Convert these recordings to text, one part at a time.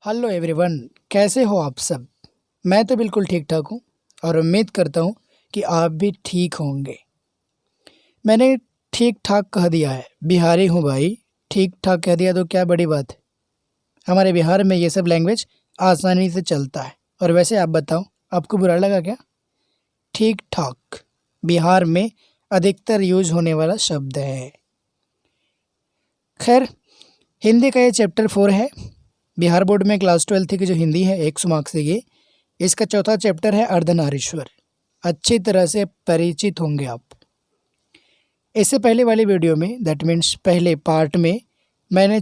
Hello everyone, कैसे हो आप सब। मैं तो बिल्कुल ठीक ठाक हूँ और उम्मीद करता हूँ कि आप भी ठीक होंगे। मैंने ठीक ठाक कह दिया है, बिहारी हूँ भाई। ठीक ठाक कह दिया तो क्या बड़ी बात है। हमारे बिहार में ये सब लैंग्वेज आसानी से चलता है। और वैसे आप बताओ, आपको बुरा लगा क्या? ठीक ठाक बिहार में अधिकतर यूज होने वाला शब्द है। खैर, हिंदी का ये चैप्टर 4 है। बिहार बोर्ड में क्लास 12 की जो हिंदी है 100 मार्क्स से ये इसका चौथा चैप्टर है अर्धनारीश्वर। अच्छी तरह से परिचित होंगे आप। इससे पहले वाली वीडियो में, दैट मीन्स पहले पार्ट में, मैंने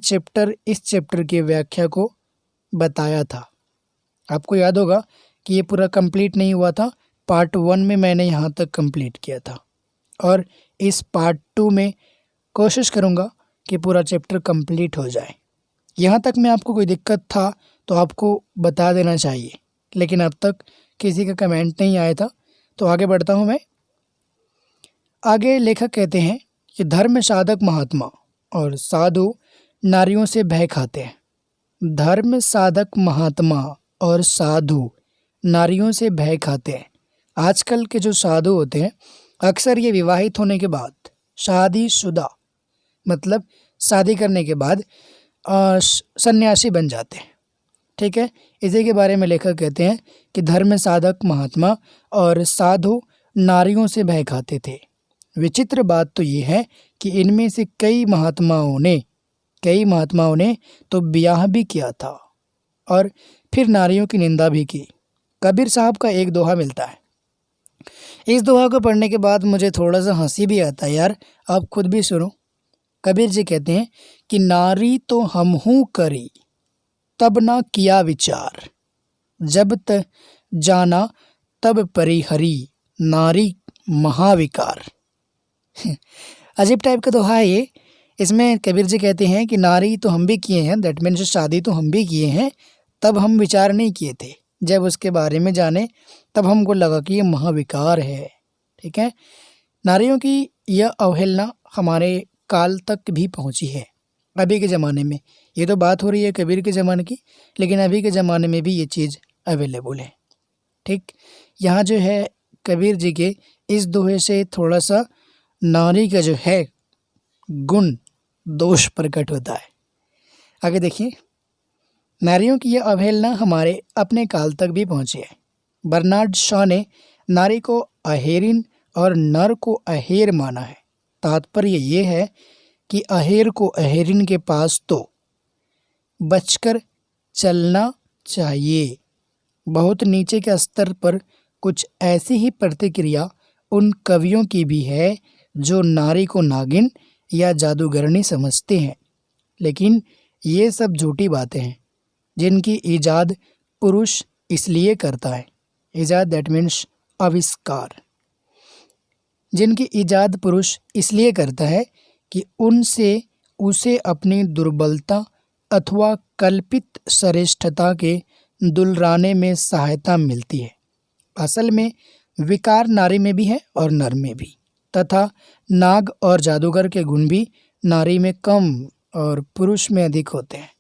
इस चैप्टर की व्याख्या को बताया था। आपको याद होगा कि ये पूरा कंप्लीट नहीं हुआ था। पार्ट 1 में मैंने यहाँ तक कंप्लीट किया था और इस पार्ट 2 में कोशिश करूँगा कि पूरा चैप्टर कंप्लीट हो जाए। यहाँ तक में आपको कोई दिक्कत था तो आपको बता देना चाहिए, लेकिन अब तक किसी का कमेंट नहीं आया था, तो आगे बढ़ता हूँ मैं। आगे लेखक कहते हैं कि धर्म साधक महात्मा और साधु नारियों से भय खाते हैं। धर्म साधक महात्मा और साधु नारियों से भय खाते हैं। आजकल के जो साधु होते हैं, अक्सर ये विवाहित होने के बाद, शादीशुदा मतलब शादी करने के बाद सन्यासी बन जाते हैं। ठीक है, इसी के बारे में लेखक कहते हैं कि धर्म साधक महात्मा और साधु नारियों से भय खाते थे। विचित्र बात तो ये है कि इनमें से कई महात्माओं ने तो ब्याह भी किया था और फिर नारियों की निंदा भी की। कबीर साहब का एक दोहा मिलता है। इस दोहा को पढ़ने के बाद मुझे थोड़ा सा हंसी भी आता है यार, आप खुद भी सुनो। कबीर जी कहते हैं कि नारी तो हमहू करी, तब ना किया विचार, जब त जाना तब परिहरी, नारी महाविकार। अजीब टाइप का दोहा है ये। इसमें कबीर जी कहते हैं कि नारी तो हम भी किए हैं, दैट मीन्स शादी तो हम भी किए हैं, तब हम विचार नहीं किए थे। जब उसके बारे में जाने तब हमको लगा कि ये महाविकार है। ठीक है, नारियों की यह अवहेलना हमारे काल तक भी पहुंची है। अभी के ज़माने में, ये तो बात हो रही है कबीर के ज़माने की, लेकिन अभी के ज़माने में भी ये चीज़ अवेलेबल है। ठीक, यहाँ जो है कबीर जी के इस दोहे से थोड़ा सा नारी का जो है गुण दोष प्रकट होता है। आगे देखिए, नारियों की यह अवहेलना हमारे अपने काल तक भी पहुँची है। बर्नार्ड शॉ ने नारी को अहेरिन और नर को अहेर माना है। तात्पर्य ये है कि अहेर को अहेरिन के पास तो बचकर चलना चाहिए। बहुत नीचे के स्तर पर कुछ ऐसी ही प्रतिक्रिया उन कवियों की भी है जो नारी को नागिन या जादूगरनी समझते हैं। लेकिन ये सब झूठी बातें हैं जिनकी ईजाद पुरुष इसलिए करता है। ईजाद दैट मीन्स आविष्कार। जिनकी ईजाद पुरुष इसलिए करता है कि उनसे उसे अपनी दुर्बलता अथवा कल्पित श्रेष्ठता के दुलराने में सहायता मिलती है। असल में विकार नारी में भी है और नर में भी, तथा नाग और जादूगर के गुण भी नारी में कम और पुरुष में अधिक होते हैं।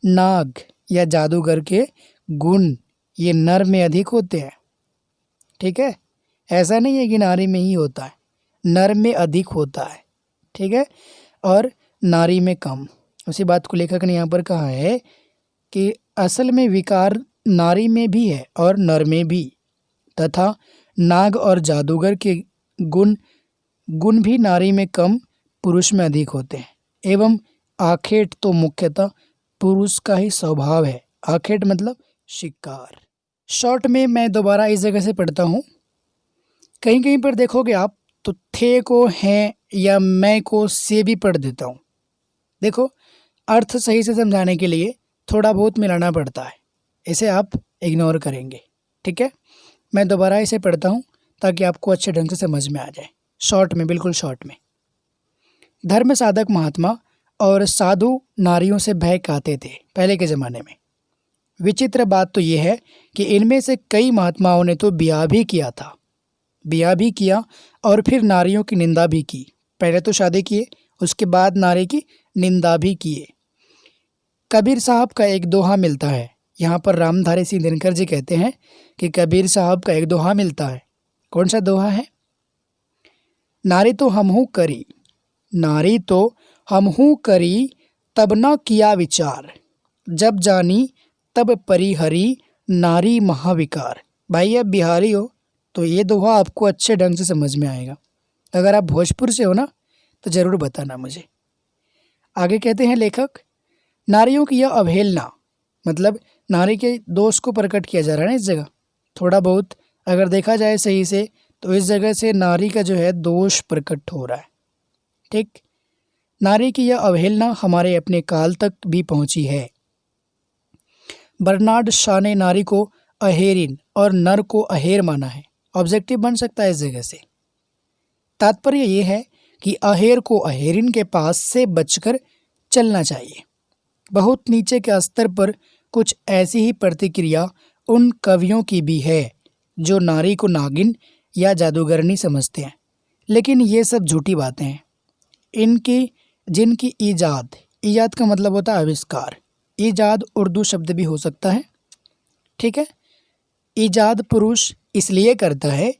नाग या जादूगर के गुण ये नर में अधिक होते हैं। ठीक है, ऐसा नहीं है कि नारी में ही होता है, नर में अधिक होता है। ठीक है, और नारी में कम। उसी बात को लेखक ने यहाँ पर कहा है कि असल में विकार नारी में भी है और नर में भी, तथा नाग और जादूगर के गुण भी नारी में कम, पुरुष में अधिक होते हैं। एवं आखेट तो मुख्यतः पुरुष का ही स्वभाव है। आखेट मतलब शिकार। शॉर्ट में मैं दोबारा इस जगह से पढ़ता हूँ। कहीं कहीं पर देखोगे आप तो थे को हैं या मैं को से भी पढ़ देता हूँ। देखो, अर्थ सही से समझाने के लिए थोड़ा बहुत मिलाना पड़ता है, इसे आप इग्नोर करेंगे। ठीक है, मैं दोबारा इसे पढ़ता हूँ ताकि आपको अच्छे ढंग से समझ में आ जाए। शॉर्ट में, बिल्कुल शॉर्ट में। धर्म साधक महात्मा और साधु नारियों से भय खाते थे पहले के ज़माने में। विचित्र बात तो ये है कि इनमें से कई महात्माओं ने तो ब्याह भी किया और फिर नारियों की निंदा भी की। पहले तो शादी किए, उसके बाद नारी की निंदा भी किए। कबीर साहब का एक दोहा मिलता है। यहाँ पर रामधारी सिंह दिनकर जी कहते हैं कि कबीर साहब का एक दोहा मिलता है। कौन सा दोहा है? नारी तो हमहू करी, नारी तो हमहू करी, तब न किया विचार, जब जानी तब परिहरी, नारी महाविकार। भाई आप बिहारी हो तो ये दोहा आपको अच्छे ढंग से समझ में आएगा। अगर आप भोजपुर से हो ना तो ज़रूर बताना मुझे। आगे कहते हैं लेखक, नारियों की यह अवहेलना, मतलब नारी के दोष को प्रकट किया जा रहा है ना इस जगह। थोड़ा बहुत अगर देखा जाए सही से तो इस जगह से नारी का जो है दोष प्रकट हो रहा है। ठीक, नारी की यह अवहेलना हमारे अपने काल तक भी पहुंची है। बर्नार्ड शॉ ने नारी को अहेरिन और नर को अहेर माना है। ऑब्जेक्टिव बन सकता है इस जगह से। तात्पर्य ये है कि अहेर को अहेरिन के पास से बचकर चलना चाहिए। बहुत नीचे के स्तर पर कुछ ऐसी ही प्रतिक्रिया उन कवियों की भी है जो नारी को नागिन या जादूगरनी समझते हैं, लेकिन ये सब झूठी बातें हैं। जिनकी ईजाद का मतलब होता है आविष्कार। ईजाद उर्दू शब्द भी हो सकता है। ठीक है, ईजाद पुरुष इसलिए करता है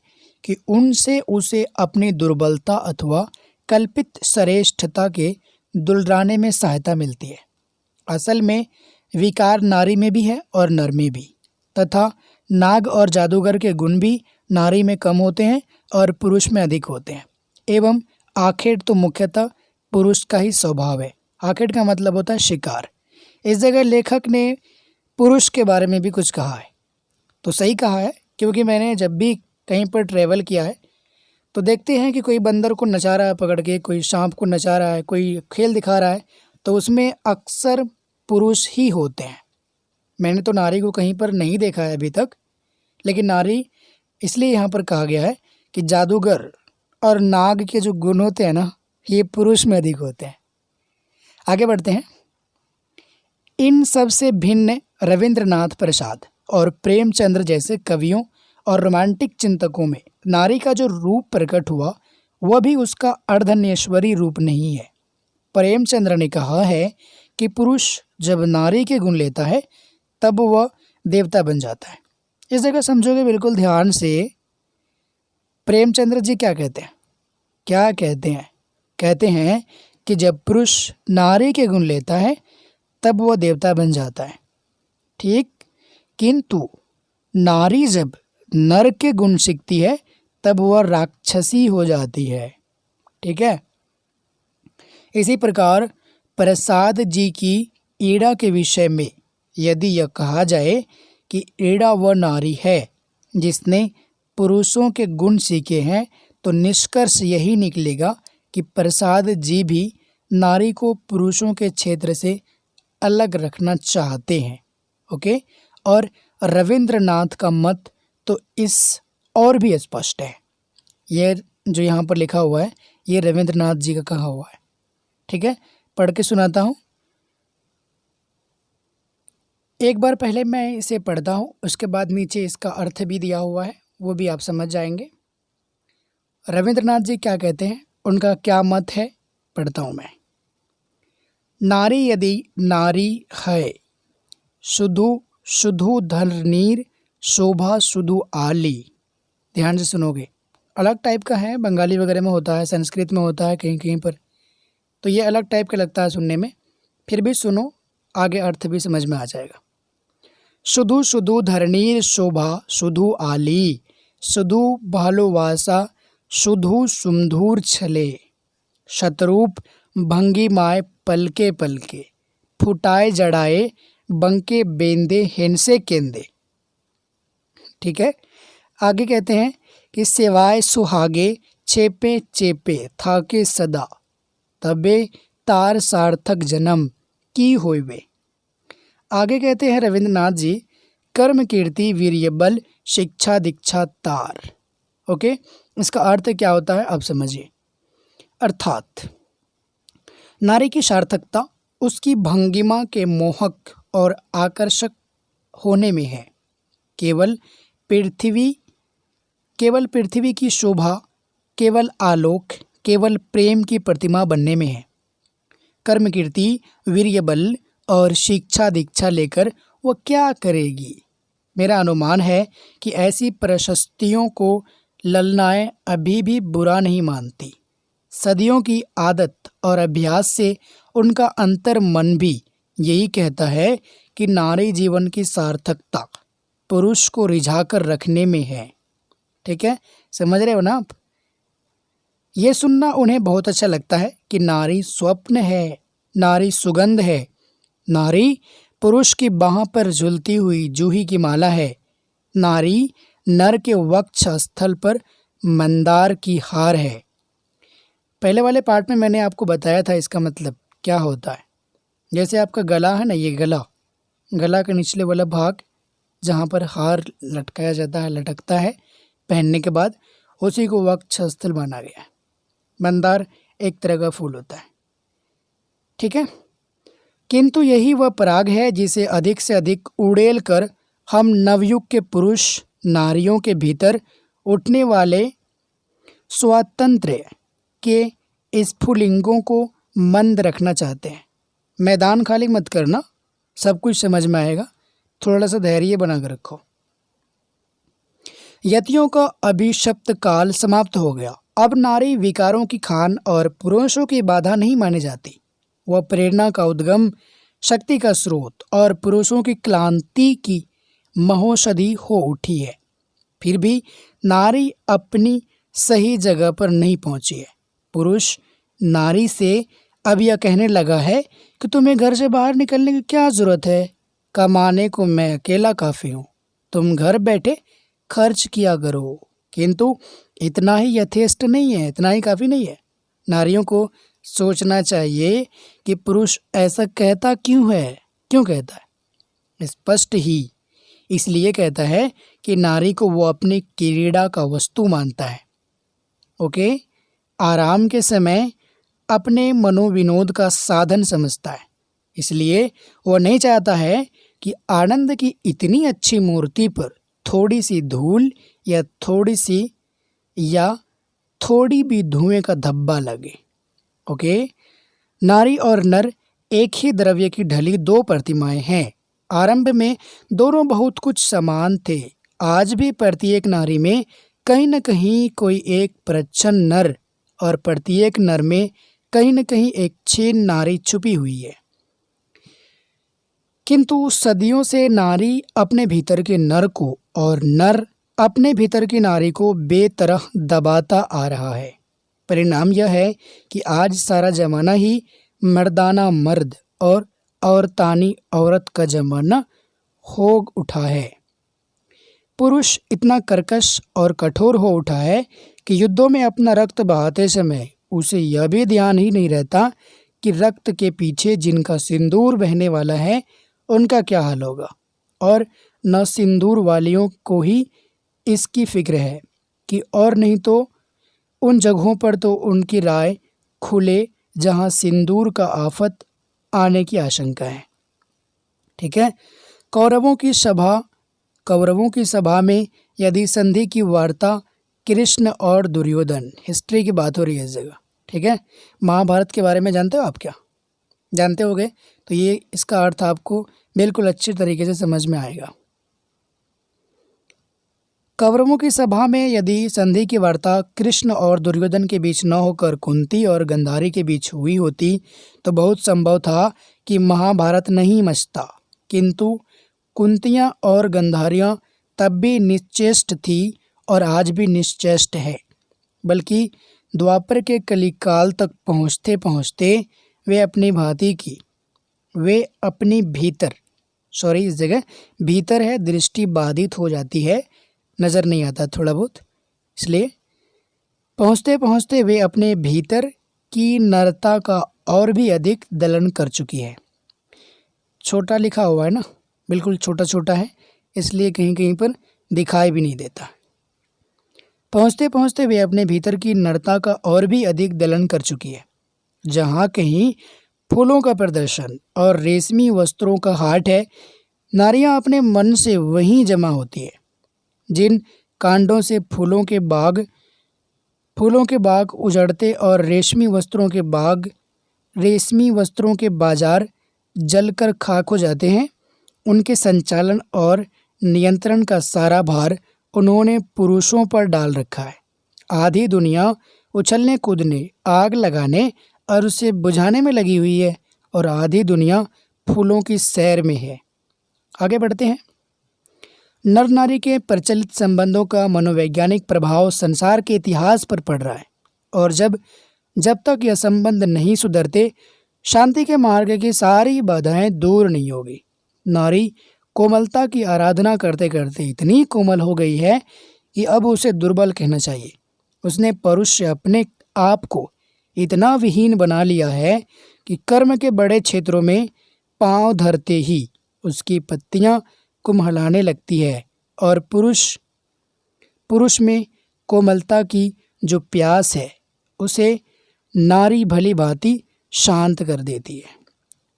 कि उनसे उसे अपनी दुर्बलता अथवा कल्पित श्रेष्ठता के दुलराने में सहायता मिलती है। असल में विकार नारी में भी है और नर में भी, तथा नाग और जादूगर के गुण भी नारी में कम होते हैं और पुरुष में अधिक होते हैं। एवं आखेट तो मुख्यतः पुरुष का ही स्वभाव है। आखेट का मतलब होता है शिकार। इस जगह लेखक ने पुरुष के बारे में भी कुछ कहा है, तो सही कहा है, क्योंकि मैंने जब भी कहीं पर ट्रैवल किया है तो देखते हैं कि कोई बंदर को नचा रहा है पकड़ के, कोई सांप को नचा रहा है, कोई खेल दिखा रहा है, तो उसमें अक्सर पुरुष ही होते हैं। मैंने तो नारी को कहीं पर नहीं देखा है अभी तक, लेकिन नारी इसलिए यहाँ पर कहा गया है कि जादूगर और नाग के जो गुण होते हैं ना, ये पुरुष में अधिक होते हैं। आगे बढ़ते हैं। इन सब से भिन्न रविंद्रनाथ प्रसाद और प्रेमचंद्र जैसे कवियों और रोमांटिक चिंतकों में नारी का जो रूप प्रकट हुआ वह भी उसका अर्धन्यश्वरी रूप नहीं है। प्रेमचंद्र ने कहा है कि पुरुष जब नारी के गुण लेता है तब वह देवता बन जाता है। इस जगह समझोगे बिल्कुल ध्यान से, प्रेमचंद्र जी क्या कहते हैं? कहते हैं कि जब पुरुष नारी के गुण लेता है तब वह देवता बन जाता है। ठीक, किंतु नारी जब नर के गुण सीखती है तब वह राक्षसी हो जाती है। ठीक है, इसी प्रकार प्रसाद जी की ईड़ा के विषय में यदि यह कहा जाए कि ईड़ा वह नारी है जिसने पुरुषों के गुण सीखे हैं, तो निष्कर्ष यही निकलेगा कि प्रसाद जी भी नारी को पुरुषों के क्षेत्र से अलग रखना चाहते हैं। ओके, और रविंद्रनाथ का मत तो इस और भी स्पष्ट है। ये जो यहाँ पर लिखा हुआ है ये रविंद्रनाथ जी का कहा हुआ है। ठीक है, पढ़ के सुनाता हूँ। एक बार पहले मैं इसे पढ़ता हूँ, उसके बाद नीचे इसका अर्थ भी दिया हुआ है, वो भी आप समझ जाएंगे। रविंद्रनाथ जी क्या कहते हैं, उनका क्या मत है, पढ़ता हूँ मैं। नारी यदि नारी है, शुधु शुधु धरनीर, शोभा शुधु आली। ध्यान से सुनोगे, अलग टाइप का है, बंगाली वगैरह में होता है, संस्कृत में होता है कहीं कहीं पर, तो ये अलग टाइप का लगता है सुनने में। फिर भी सुनो, आगे अर्थ भी समझ में आ जाएगा। शुधु शुधु धरणीर शोभा शुधु आली, शुधु भालोवासा शुधु सुमधुर छले, शतरूप भंगी माय पलके पलके, फुटाए जड़ाए बंके बेंदे हेनसे केंदे। ठीक है, आगे कहते हैं कि सेवाए सुहागे चेपे चेपे थाके सदा, तबे तार सार्थक जन्म की होइबे। आगे कहते हैं रविंद्रनाथ जी, कर्म कीर्ति वीर्य बल शिक्षा दीक्षा तार। ओके, इसका अर्थ क्या होता है आप समझिए। अर्थात नारी की सार्थकता उसकी भंगिमा के मोहक और आकर्षक होने में है। केवल पृथ्वी की शोभा, केवल आलोक, केवल प्रेम की प्रतिमा बनने में है। कर्म कीर्ति वीर्य बल और शिक्षा दीक्षा लेकर वह क्या करेगी। मेरा अनुमान है कि ऐसी प्रशस्तियों को ललनाएं अभी भी बुरा नहीं मानती। सदियों की आदत और अभ्यास से उनका अंतर मन भी यही कहता है कि नारी जीवन की सार्थकता पुरुष को रिझाकर रखने में है। ठीक है, समझ रहे हो ना आप। ये सुनना उन्हें बहुत अच्छा लगता है कि नारी स्वप्न है, नारी सुगंध है, नारी पुरुष की बाह पर झूलती हुई जूही की माला है, नारी नर के वक्ष स्थल पर मंदार की हार है। पहले वाले पार्ट में मैंने आपको बताया था इसका मतलब क्या होता है। जैसे आपका गला है ना, ये गला का निचले वाला भाग जहाँ पर हार लटकाया जाता है, लटकता है पहनने के बाद, उसी को वक्ष स्थल माना गया है। मंदार एक तरह का फूल होता है। ठीक है, किंतु यही वह पराग है जिसे अधिक से अधिक उड़ेल कर हम नवयुग के पुरुष नारियों के भीतर उठने वाले स्वातंत्र्य के स्फुलिंगों को मंद रखना चाहते हैं। मैदान खाली मत करना, सब कुछ समझ में आएगा, थोड़ा सा धैर्य बना कर रखो। यतियों का अभिशप्त काल समाप्त हो गया। अब नारी विकारों की खान और पुरुषों की बाधा नहीं मानी जाती। वह प्रेरणा का उद्गम, शक्ति का स्रोत और पुरुषों की क्लांति की महौषधि हो उठी है। फिर भी नारी अपनी सही जगह पर नहीं पहुंची है। पुरुष नारी से अब यह कहने लगा है कि तुम्हें घर से बाहर निकलने की क्या ज़रूरत है, कमाने को मैं अकेला काफ़ी हूँ, तुम घर बैठे खर्च किया करो। किंतु इतना ही यथेष्ट नहीं है, इतना ही काफ़ी नहीं है। नारियों को सोचना चाहिए कि पुरुष ऐसा कहता क्यों है, क्यों कहता है। स्पष्ट ही इसलिए कहता है कि नारी को वो अपनी क्रीड़ा का वस्तु मानता है। ओके, आराम के समय अपने मनोविनोद का साधन समझता है। इसलिए वह नहीं चाहता है कि आनंद की इतनी अच्छी मूर्ति पर थोड़ी सी धूल या थोड़ी भी धुएं का धब्बा लगे। ओके, नारी और नर एक ही द्रव्य की ढली दो प्रतिमाएं हैं। आरंभ में दोनों बहुत कुछ समान थे। आज भी प्रत्येक नारी में कहीं न कहीं कोई एक प्रच्छन्न नर और प्रत्येक नर में कहीं न कहीं एक छीन नारी छुपी हुई है। किंतु सदियों से नारी अपने भीतर के नर को और नर अपने भीतर की नारी को बेतरह दबाता आ रहा है। परिणाम यह है कि आज सारा जमाना ही मर्दाना मर्द और औरतानी औरत का जमाना हो उठा है। पुरुष इतना कर्कश और कठोर हो उठा है कि युद्धों में अपना रक्त बहाते समय उसे यह भी ध्यान ही नहीं रहता कि रक्त के पीछे जिनका सिंदूर बहने वाला है उनका क्या हाल होगा, और न सिंदूर वालियों को ही इसकी फिक्र है कि और नहीं तो उन जगहों पर तो उनकी राय खुले जहां सिंदूर का आफत आने की आशंका है। ठीक है, कौरवों की सभा में यदि संधि की वार्ता कृष्ण और दुर्योधन, हिस्ट्री की बात हो रही है इस जगह। ठीक है, महाभारत के बारे में जानते हो आप? क्या जानते होगे? तो ये इसका अर्थ आपको बिल्कुल अच्छे तरीके से समझ में आएगा। कौरवों की सभा में यदि संधि की वार्ता कृष्ण और दुर्योधन के बीच न होकर कुंती और गांधारी के बीच हुई होती तो बहुत संभव था कि महाभारत नहीं मचता। किंतु कुंतियाँ और गांधारियाँ तब भी निश्चेष्ट थी और आज भी निश्चेष्ट है। बल्कि द्वापर के कलिकाल तक पहुँचते पहुँचते वे अपनी भीतर, इस जगह भीतर है, दृष्टि बाधित हो जाती है, नज़र नहीं आता थोड़ा बहुत, इसलिए पहुँचते पहुँचते वे अपने भीतर की नरता का और भी अधिक दलन कर चुकी है। छोटा लिखा हुआ है ना, बिल्कुल छोटा छोटा है, इसलिए कहीं कहीं पर दिखाई भी नहीं देता। पहुँचते पहुँचते वे अपने भीतर की नरता का और भी अधिक दलन कर चुकी है। जहाँ कहीं फूलों का प्रदर्शन और रेशमी वस्त्रों का हाट है, नारियाँ अपने मन से वहीं जमा होती है। जिन कांडों से फूलों के बाग उजड़ते और रेशमी वस्त्रों के बाजार जलकर खाक हो जाते हैं, उनके संचालन और नियंत्रण का सारा भार उन्होंने पुरुषों पर डाल रखा है। आधी दुनिया उछलने कूदने, आग लगाने और उसे बुझाने में लगी हुई है और आधी दुनिया फूलों की सैर में है। आगे बढ़ते हैं। नर नारी के प्रचलित संबंधों का मनोवैज्ञानिक प्रभाव संसार के इतिहास पर पड़ रहा है और जब जब तक यह संबंध नहीं सुधरते, शांति के मार्ग की सारी बाधाएं दूर नहीं होगी। नारी कोमलता की आराधना करते करते इतनी कोमल हो गई है कि अब उसे दुर्बल कहना चाहिए। उसने पुरुष से अपने आप को इतना विहीन बना लिया है कि कर्म के बड़े क्षेत्रों में पांव धरते ही उसकी पत्तियां कुम्हलाने लगती है और पुरुष में कोमलता की जो प्यास है उसे नारी भली भांति शांत कर देती है।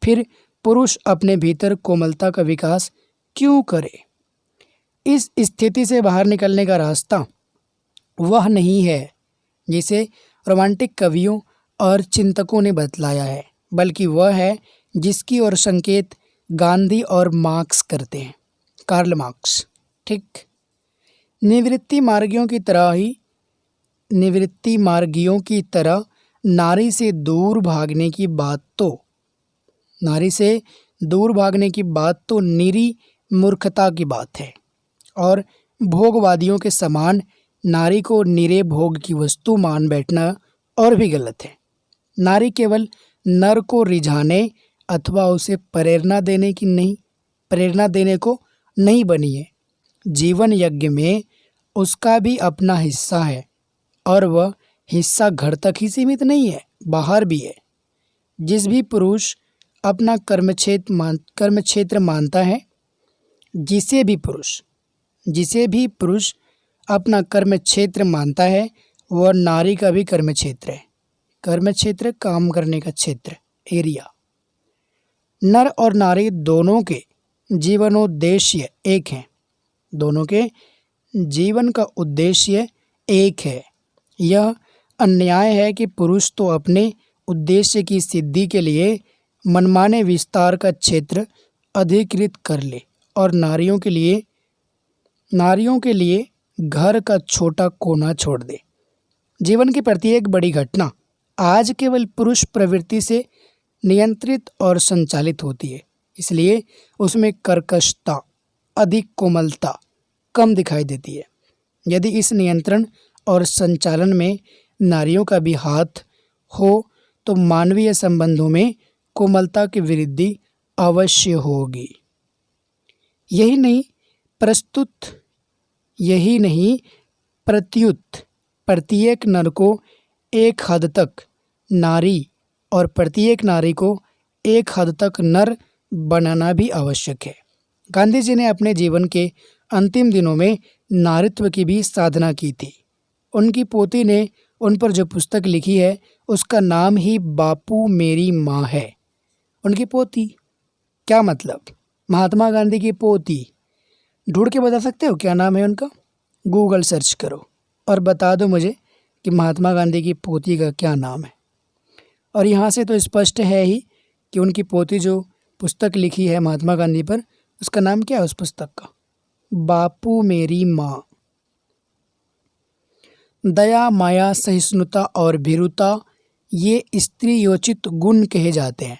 फिर पुरुष अपने भीतर कोमलता का विकास क्यों करे? इस स्थिति से बाहर निकलने का रास्ता वह नहीं है जिसे रोमांटिक कवियों और चिंतकों ने बतलाया है, बल्कि वह है जिसकी ओर संकेत गांधी और मार्क्स करते हैं, कार्ल मार्क्स। ठीक, निवृत्ति मार्गियों की तरह नारी से दूर भागने की बात तो निरी मूर्खता की बात है और भोगवादियों के समान नारी को निरे भोग की वस्तु मान बैठना और भी गलत है। नारी केवल नर को रिझाने अथवा उसे प्रेरणा देने को नहीं बनी है। जीवन यज्ञ में उसका भी अपना हिस्सा है और वह हिस्सा घर तक ही सीमित नहीं है, बाहर भी है। जिसे भी पुरुष अपना कर्मक्षेत्र मानता है, जिसे भी पुरुष अपना कर्मक्षेत्र मानता है, वह नारी का भी कर्मक्षेत्र है। कर्मक्षेत्र काम करने का क्षेत्र, एरिया। नर और नारी दोनों के जीवनोद्देश्य एक हैं। दोनों के जीवन का उद्देश्य एक है। यह अन्याय है कि पुरुष तो अपने उद्देश्य की सिद्धि के लिए मनमाने विस्तार का क्षेत्र अधिकृत कर ले और नारियों के लिए घर का छोटा कोना छोड़ दे। जीवन की प्रत्येक बड़ी घटना आज केवल पुरुष प्रवृत्ति से नियंत्रित और संचालित होती है, इसलिए उसमें कर्कशता, अधिक कोमलता कम दिखाई देती है। यदि इस नियंत्रण और संचालन में नारियों का भी हाथ हो तो मानवीय संबंधों में कोमलता की वृद्धि अवश्य होगी। यही नहीं प्रत्युत प्रत्येक नर को एक हद तक नारी और प्रत्येक नारी को एक हद तक नर बनाना भी आवश्यक है। गांधी जी ने अपने जीवन के अंतिम दिनों में नारीत्व की भी साधना की थी। उनकी पोती ने उन पर जो पुस्तक लिखी है उसका नाम ही बापू मेरी माँ है। उनकी पोती क्या मतलब? महात्मा गांधी की पोती। ढूंढ के बता सकते हो क्या नाम है उनका? गूगल सर्च करो और बता दो मुझे कि महात्मा गांधी की पोती का क्या नाम है। और यहाँ से तो स्पष्ट है ही कि उनकी पोती जो पुस्तक लिखी है महात्मा गांधी पर, उसका नाम क्या है उस पुस्तक का? बापू मेरी माँ। दया, माया, सहिष्णुता और भीरुता ये स्त्रीयोचित गुण कहे जाते हैं।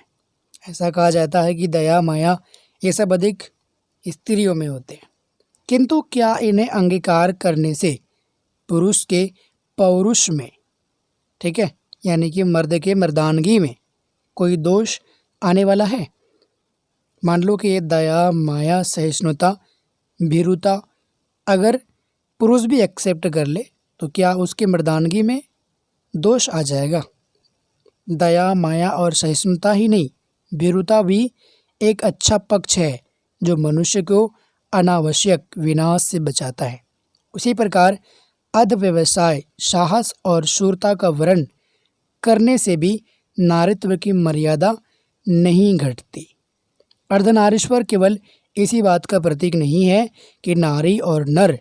ऐसा कहा जाता है कि दया, माया ये सब अधिक स्त्रियों में होते हैं, किंतु क्या इन्हें अंगीकार करने से पुरुष के पौरुष में, ठीक है, यानी कि मर्द के मर्दानगी में कोई दोष आने वाला है? मान लो कि ये दया, माया, सहिष्णुता, भीरुता अगर पुरुष भी एक्सेप्ट कर ले तो क्या उसके मर्दानगी में दोष आ जाएगा? दया, माया और सहिष्णुता ही नहीं, भीरुता भी एक अच्छा पक्ष है जो मनुष्य को अनावश्यक विनाश से बचाता है। उसी प्रकार अध्यवसाय, साहस और शूरता का वर्ण करने से भी नारीत्व की मर्यादा नहीं घटती। अर्धनारीश्वर केवल इसी बात का प्रतीक नहीं है कि नारी और नर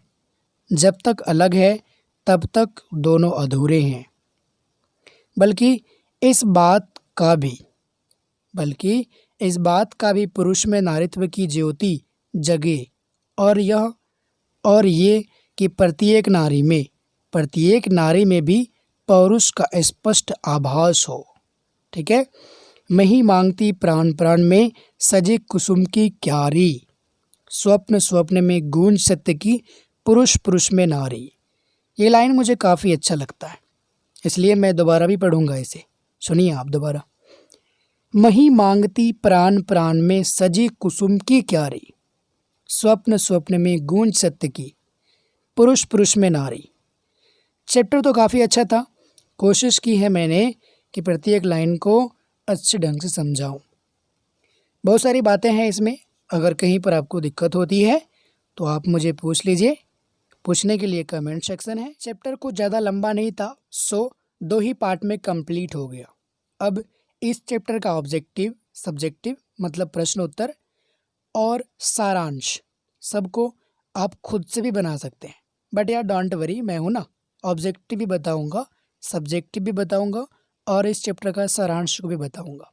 जब तक अलग है तब तक दोनों अधूरे हैं, बल्कि इस इस बात का भी पुरुष में नारीत्व की ज्योति जगे और ये कि प्रत्येक नारी में भी पौरुष का स्पष्ट आभास हो। ठीक है। मही मांगती प्राण प्राण में सजे कुसुम की क्यारी, स्वप्न स्वप्न में गूंज सत्य की, पुरुष पुरुष में नारी। ये लाइन मुझे काफ़ी अच्छा लगता है, इसलिए मैं दोबारा भी पढ़ूंगा इसे। सुनिए आप दोबारा। मही मांगती प्राण प्राण में सजी कुसुम की क्यारी, स्वप्न स्वप्न में गूंज सत्य की, पुरुष पुरुष में नारी। चैप्टर तो काफ़ी अच्छा था। कोशिश की है मैंने कि प्रत्येक लाइन को अच्छे ढंग से समझाऊं। बहुत सारी बातें हैं इसमें, अगर कहीं पर आपको दिक्कत होती है तो आप मुझे पूछ लीजिए। पूछने के लिए कमेंट सेक्शन है। चैप्टर कुछ ज़्यादा लंबा नहीं था, सो 2 ही पार्ट में कंप्लीट हो गया। अब इस चैप्टर का ऑब्जेक्टिव, सब्जेक्टिव मतलब प्रश्न उत्तर और सारांश सबको आप खुद से भी बना सकते हैं। बट यार डोंट वरी, मैं हूँ ना, ऑब्जेक्टिव भी बताऊँगा, सब्जेक्टिव भी बताऊँगा और इस चैप्टर का सारांश को भी बताऊँगा।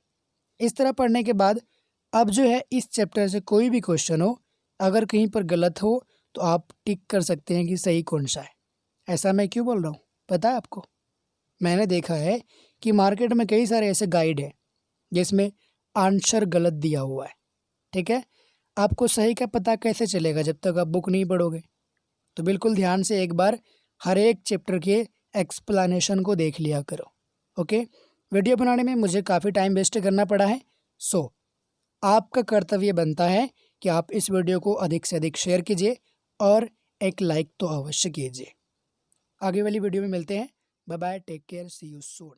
इस तरह पढ़ने के बाद अब जो है इस चैप्टर से कोई भी क्वेश्चन हो, अगर कहीं पर गलत हो तो आप टिक कर सकते हैं कि सही कौन सा है। ऐसा मैं क्यों बोल रहा हूँ पता है आपको? मैंने देखा है कि मार्केट में कई सारे ऐसे गाइड हैं जिसमें आंसर गलत दिया हुआ है। ठीक है। आपको सही का पता कैसे चलेगा जब तक आप बुक नहीं पढ़ोगे? तो बिल्कुल ध्यान से एक बार हर एक चैप्टर के एक्सप्लेनेशन को देख लिया करो। ओके। वीडियो बनाने में मुझे काफ़ी टाइम वेस्ट करना पड़ा है, सो आपका कर्तव्य बनता है कि आप इस वीडियो को अधिक से अधिक शेयर कीजिए और एक लाइक तो अवश्य कीजिए। आगे वाली वीडियो में मिलते हैं। Bye bye, take care, see you soon.